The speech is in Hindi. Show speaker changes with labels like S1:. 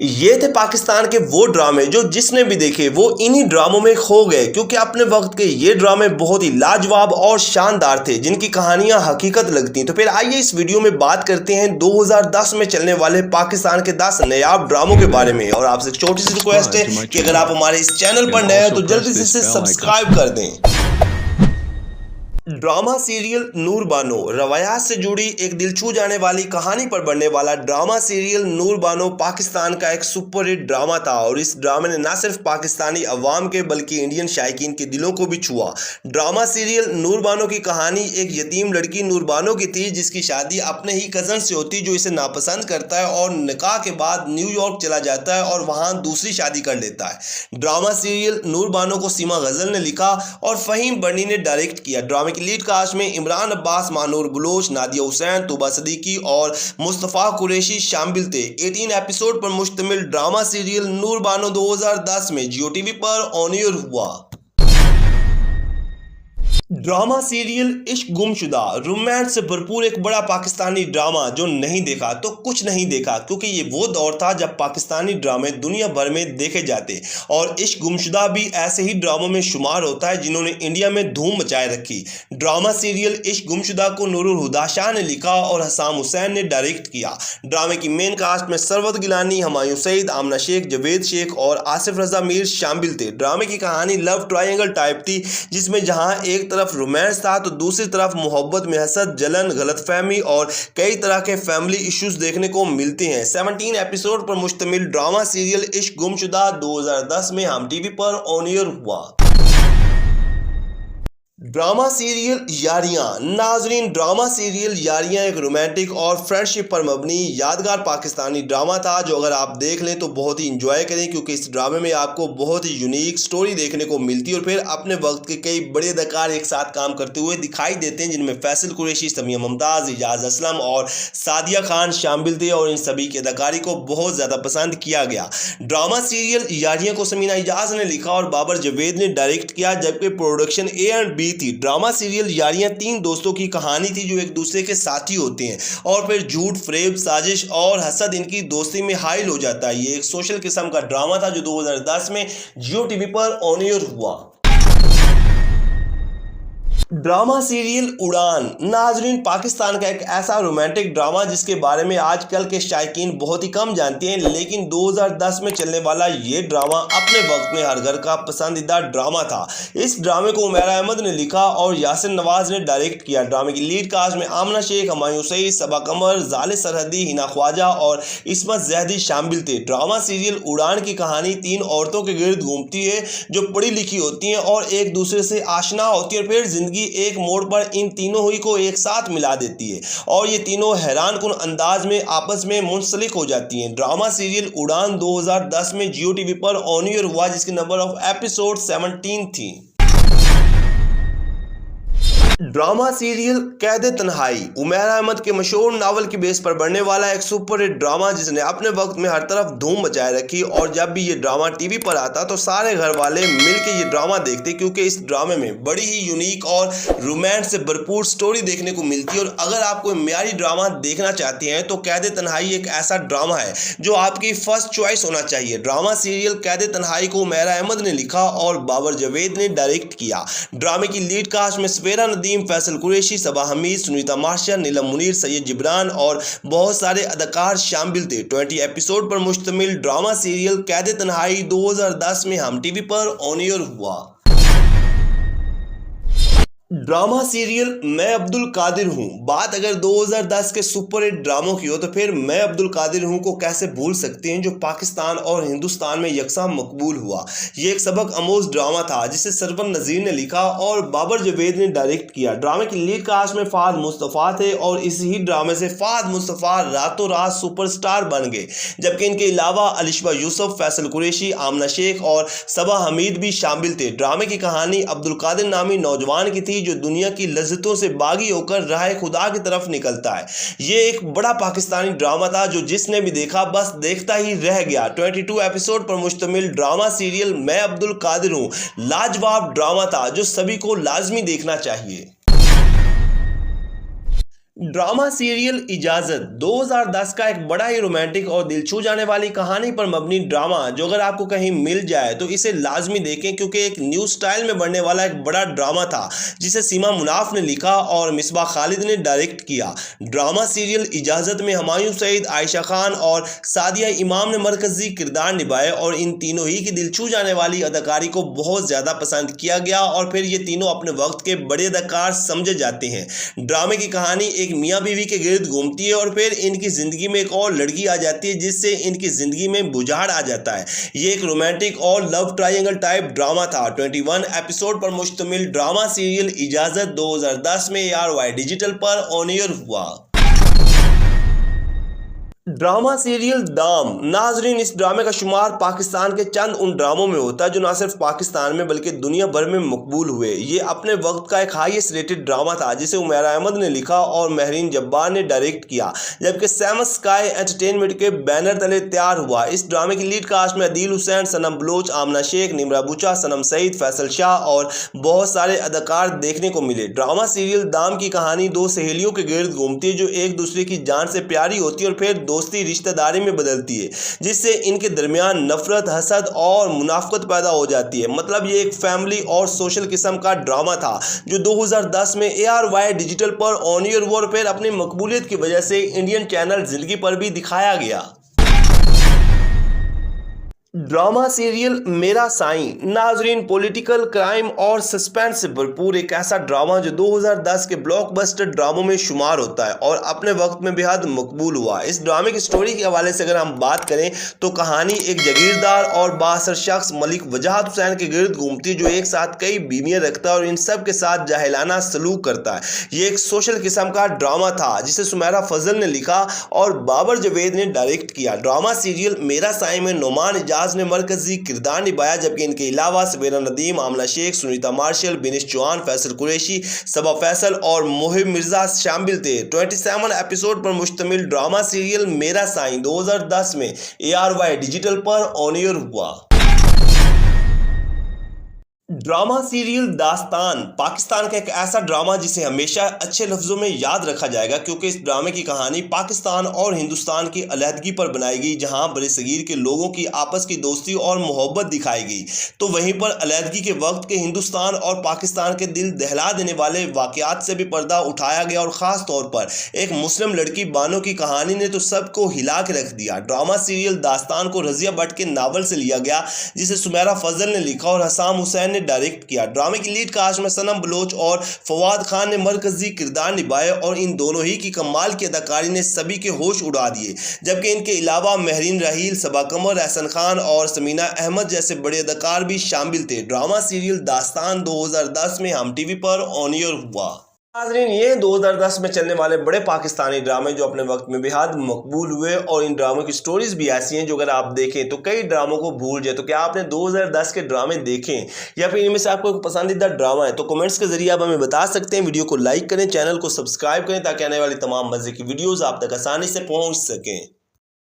S1: ये थे पाकिस्तान के वो ड्रामे जो जिसने भी देखे वो इन्हीं ड्रामों में खो गए, क्योंकि अपने वक्त के ये ड्रामे बहुत ही लाजवाब और शानदार थे, जिनकी कहानियां हकीकत लगती। तो फिर आइए इस वीडियो में बात करते हैं 2010 में चलने वाले पाकिस्तान के 10 नायाब ड्रामों के बारे में। और आपसे एक छोटी सी रिक्वेस्ट है कि अगर आप हमारे इस चैनल पर नए हैं तो जल्दी से इसे सब्सक्राइब कर दें। ड्रामा सीरियल नूर बानो रवायात से जुड़ी एक दिल छू जाने वाली कहानी पर बनने वाला ड्रामा सीरियल नूर बानो पाकिस्तान का एक सुपरहिट ड्रामा था, और इस ड्रामे ने न सिर्फ पाकिस्तानी अवाम के बल्कि इंडियन शायकीन के दिलों को भी छुआ। ड्रामा सीरियल नूर बानो की कहानी एक यतीम लड़की नूर बानो की थी, जिसकी शादी अपने ही कज़न से होती जो इसे नापसंद करता है और निकाह के बाद न्यूयॉर्क चला जाता है और वहां दूसरी शादी कर लेता है। ड्रामा सीरियल नूर बानो को सीमा गजल ने लिखा और फ़हीम बर्नी ने डायरेक्ट किया। ड्रामे लीड कास्ट में इमरान अब्बास, मानूर बलोच, नादिया हुसैन, तूबा सदीकी और मुस्तफ़ा कुरैशी शामिल थे। 18 एपिसोड पर मुश्तमिल ड्रामा सीरियल नूर बानो 2010 में जियो टीवी पर ऑन एयर हुआ। ड्रामा सीरियल इश्क गुमशुदा रोमांस से भरपूर एक बड़ा पाकिस्तानी ड्रामा जो नहीं देखा तो कुछ नहीं देखा, क्योंकि ये वो दौर था जब पाकिस्तानी ड्रामे दुनिया भर में देखे जाते, और इश्क गुमशुदा भी ऐसे ही ड्रामों में शुमार होता है जिन्होंने इंडिया में धूम मचाए रखी। ड्रामा सीरियल इश्क गुमशुदा को नूरुल हुदा शाह ने लिखा और हसाम हुसैन ने डायरेक्ट किया। ड्रामे की मेन कास्ट में सरवत गिलानी, हुमायूं सईद, आमना शेख, जवेद शेख और आसिफ रजा मीर शामिल थे। ड्रामे की कहानी लव ट्रायंगल टाइप थी, जिसमें जहां एक तरफ रोमांस था तो दूसरी तरफ मोहब्बत में हसद, जलन, गलतफहमी और कई तरह के फैमिली इश्यूज देखने को मिलते हैं। 17 एपिसोड पर मुश्तमिल ड्रामा सीरियल इश्क गुमशुदा 2010 में हम टीवी पर ऑन एयर हुआ। ड्रामा सीरियल यारियां नाजरीन, ड्रामा सीरियल यारियां एक रोमांटिक और फ्रेंडशिप पर मबनी यादगार पाकिस्तानी ड्रामा था जो अगर आप देख लें तो बहुत ही इंजॉय करें, क्योंकि इस ड्रामे में आपको बहुत ही यूनिक स्टोरी देखने को मिलती है और फिर अपने वक्त के कई बड़े अदाकार एक साथ काम करते हुए दिखाई देते हैं, जिनमें फैसल कुरैशी, समिया मुमताज़, इजाज़ असलम और सादिया खान शामिल थे, और इन सभी की अदाकारी को बहुत ज़्यादा पसंद किया गया। ड्रामा सीरियल यारियां को समीना इजाज़ ने लिखा और बाबर जवेद ने डायरेक्ट किया, जबकि प्रोडक्शन A&B थी। ड्रामा सीरियल यारियां 3 दोस्तों की कहानी थी जो एक दूसरे के साथी होते हैं, और फिर झूठ, फरेब, साजिश और हसद इनकी दोस्ती में हाइल हो जाता है। ये एक सोशल किस्म का ड्रामा था जो 2010 में जियो टीवी पर ऑन एयर हुआ। ड्रामा सीरियल उड़ान नाजरीन, पाकिस्तान का एक ऐसा रोमांटिक ड्रामा जिसके बारे में आजकल के शायकीन बहुत ही कम जानते हैं, लेकिन 2010 में चलने वाला ये ड्रामा अपने वक्त में हर घर का पसंदीदा ड्रामा था। इस ड्रामे को उमैर अहमद ने लिखा और यासिर नवाज ने डायरेक्ट किया। ड्रामे की लीड कास्ट में आमना शेख, हुमायूं सईद, सबा कमर, जाले सरहदी, हिना ख्वाजा और इस्मत जहदी शामिल थे। ड्रामा सीरियल उड़ान की कहानी 3 औरतों के गिर्द घूमती है जो पढ़ी लिखी होती हैं और एक दूसरे से आशना होती है, और फिर जिंदगी एक मोड़ पर इन तीनों ही को एक साथ मिला देती है और ये तीनों हैरानकुन अंदाज में आपस में मुंसलिक हो जाती हैं। ड्रामा सीरियल उड़ान 2010 में जियो टीवी पर ऑन एयर हुआ, जिसकी नंबर ऑफ एपिसोड 17 थी। ड्रामा सीरियल कैद तन्हाई उमैर अहमद के मशहूर नावल की बेस पर बनने वाला एक सुपरहिट ड्रामा जिसने अपने वक्त में हर तरफ धूम मचाए रखी, और जब भी ये ड्रामा टीवी पर आता तो सारे घर वाले मिलके ये ड्रामा देखते, क्योंकि इस ड्रामे में बड़ी ही यूनिक और रोमांस से भरपूर स्टोरी देखने को मिलती है। और अगर आप कोई म्यारी ड्रामा देखना चाहते हैं तो कैद तन्हाई एक ऐसा ड्रामा है जो आपकी फर्स्ट चॉइस होना चाहिए। ड्रामा सीरियल कैद तन्हाई को उमैर अहमद ने लिखा और बाबर जवेद ने डायरेक्ट किया। ड्रामे की लीड कास्ट में सवेरा नदीम, फैसल कुरैशी, सबा हमीद, सुनीता मार्शा, नीलम मुनीर, सैयद जिब्रान और बहुत सारे अदाकार शामिल थे। 20 एपिसोड पर मुश्तमिल ड्रामा सीरियल कैद तन्हाई 2010 में हम टीवी पर ऑन एयर हुआ। ड्रामा सीरियल मैं अब्दुल कादिर हूँ बात अगर 2010 के सुपरहिट ड्रामों की हो तो फिर मैं अब्दुल कादिर हूँ को कैसे भूल सकते हैं, जो पाकिस्तान और हिंदुस्तान में यकसा मकबूल हुआ। ये एक सबक आमोज ड्रामा था जिसे सरवन नज़ीर ने लिखा और बाबर जवेद ने डायरेक्ट किया। ड्रामे की लीड कास्ट में फ़ाद मुस्तफ़ा थे और इसी ही ड्रामे से फ़ाद मुस्तफ़ा रातों रात सुपरस्टार बन गए, जबकि इनके अलावा अलिशबा यूसुफ, फैसल कुरैशी, आमना शेख और सबा हमीद भी शामिल थे। ड्रामे की कहानी अब्दुल कादिर नामी नौजवान की थी जो दुनिया की लज्जतों से बागी होकर राह खुदा की तरफ निकलता है। ये एक बड़ा पाकिस्तानी ड्रामा था जो जिसने भी देखा बस देखता ही रह गया। 22 एपिसोड पर मुश्तमिल ड्रामा सीरियल मैं अब्दुल कादिर हूँ लाजवाब ड्रामा था जो सभी को लाजमी देखना चाहिए। ड्रामा सीरियल इजाजत 2010 का एक बड़ा ही रोमांटिक और दिल छू जाने वाली कहानी पर मबनी ड्रामा जो अगर आपको कहीं मिल जाए तो इसे लाजमी देखें, क्योंकि एक न्यू स्टाइल में बनने वाला एक बड़ा ड्रामा था जिसे सीमा मुनाफ ने लिखा और मिसबा खालिद ने डायरेक्ट किया। ड्रामा सीरियल इजाजत में हुमायूं सईद, आयशा खान और सादिया इमाम ने मरकजी किरदार निभाए और इन तीनों ही की दिल छू जाने वाली अदाकारी को बहुत ज़्यादा पसंद किया गया और फिर ये तीनों अपने वक्त के बड़े अदाकार समझे जाते हैं। ड्रामे की कहानी एक मियाँ बीवी के गिर्द घूमती है और फिर इनकी जिंदगी में एक और लड़की आ जाती है जिससे इनकी जिंदगी में बुझाड़ आ जाता है। ये एक रोमांटिक और लव ट्रायंगल टाइप ड्रामा था। 21 एपिसोड पर मुश्तमिल ड्रामा सीरियल इजाजत 2010 में ARY डिजिटल पर ऑन एयर हुआ। ड्रामा सीरियल दाम। नाजरीन, इस ड्रामे का शुमार पाकिस्तान के चंद उन ड्रामों में होता है जो न सिर्फ पाकिस्तान में बल्कि दुनिया भर में मकबूल हुए। ये अपने वक्त का एक हाईएस्ट रेटेड ड्रामा था जिसे उमैरा अहमद ने लिखा और महरीन जब्बार ने डायरेक्ट किया, जबकि सेवन स्काई एंटरटेनमेंट के बैनर तले तैयार हुआ। इस ड्रामे की लीड कास्ट में अदील हुसैन, सनम बलोच, आमना शेख, निमरा बुचा, सनम सईद, फैसल शाह और बहुत सारे अदाकार देखने को मिले। ड्रामा सीरियल दाम की कहानी दो सहेलियों के गिर्द घूमती है जो एक दूसरे की जान से प्यारी होती है और फिर दोस्ती रिश्तेदारी में बदलती है, जिससे इनके दरमियान नफरत, हसद और मुनाफकत पैदा हो जाती है। मतलब ये एक फैमिली और सोशल किस्म का ड्रामा था जो 2010 में ARY डिजिटल पर ऑन एयर हुआ और फिर अपनी मकबूलियत की वजह से इंडियन चैनल जिंदगी पर भी दिखाया गया। ड्रामा सीरियल मेरा साईं। नाजरीन, पॉलिटिकल, क्राइम और सस्पेंस से भरपूर एक ऐसा ड्रामा जो 2010 के ब्लॉकबस्टर ड्रामों में शुमार होता है और अपने वक्त में बेहद मकबूल हुआ। इस ड्रामे की स्टोरी के हवाले से अगर हम बात करें तो कहानी एक जागीरदार और बाअसर शख्स मलिक वजाहत हुसैन के गिर्द घूमती है जो एक साथ कई बीवियां रखता है और इन सब के साथ जाहिलाना सलूक करता है। ये एक सोशल किस्म का ड्रामा था जिसे सुमेरा फजल ने लिखा और बाबर जवेद ने डायरेक्ट किया। ड्रामा सीरियल मेरा साईं में नोमान इजाज ने मरकजी किरदार निभाया, जबकि इनके अलावा सबेरा नदीम, आमना शेख, सुनीता मार्शल, बिनिश चौहान, फैसल कुरैशी, सबा फैसल और मोहिब मिर्जा शामिल थे। 27 एपिसोड पर मुश्तमिल ड्रामा सीरियल मेरा साईं 2010 में ARY डिजिटल पर ऑन एयर हुआ। ड्रामा सीरियल दास्तान। पाकिस्तान का एक ऐसा ड्रामा जिसे हमेशा अच्छे लफ्ज़ों में याद रखा जाएगा, क्योंकि इस ड्रामे की कहानी पाकिस्तान और हिंदुस्तान की अलहदगी पर बनाई गई, जहां बरसगीर के लोगों की आपस की दोस्ती और मोहब्बत दिखाई गई। तो वहीं पर अलहदगी के वक्त के हिंदुस्तान और पाकिस्तान के दिल दहला देने वाले वाक़यात से भी पर्दा उठाया गया और ख़ास तौर पर एक मुस्लिम लड़की बानो की कहानी ने तो सबको हिला के रख दिया। ड्रामा सीरियल दास्तान को रज़िया भट्ट के नावल से लिया गया जिसे सुमेरा फजल ने लिखा और हसाम हुसैन डायरेक्ट किया। ड्रामे की लीड कास्ट में सनम बलोच और फवाद खान ने मरकजी किरदार निभाए और इन दोनों ही की कमाल की अदाकारी ने सभी के होश उड़ा दिए, जबकि इनके अलावा महरीन राहील, सबा कमर, एहसन खान और समीना अहमद जैसे बड़े अदाकार भी शामिल थे। ड्रामा सीरियल दास्तान 2010 में हम टीवी पर ऑन एयर हुआ। नाज़रीन, ये 2010 में चलने वाले बड़े पाकिस्तानी ड्रामे जो अपने वक्त में बेहद मकबूल हुए और इन ड्रामों की स्टोरीज भी ऐसी हैं जो अगर आप देखें तो कई ड्रामों को भूल जाए। तो क्या आपने 2010 के ड्रामे देखें या फिर इनमें से आपको एक पसंदीदा ड्रामा है तो कमेंट्स के जरिए आप हमें बता सकते हैं। वीडियो को लाइक करें, चैनल को सब्सक्राइब करें ताकि आने वाली तमाम मज़े की वीडियोज़ आप तक आसानी से पहुँच सकें।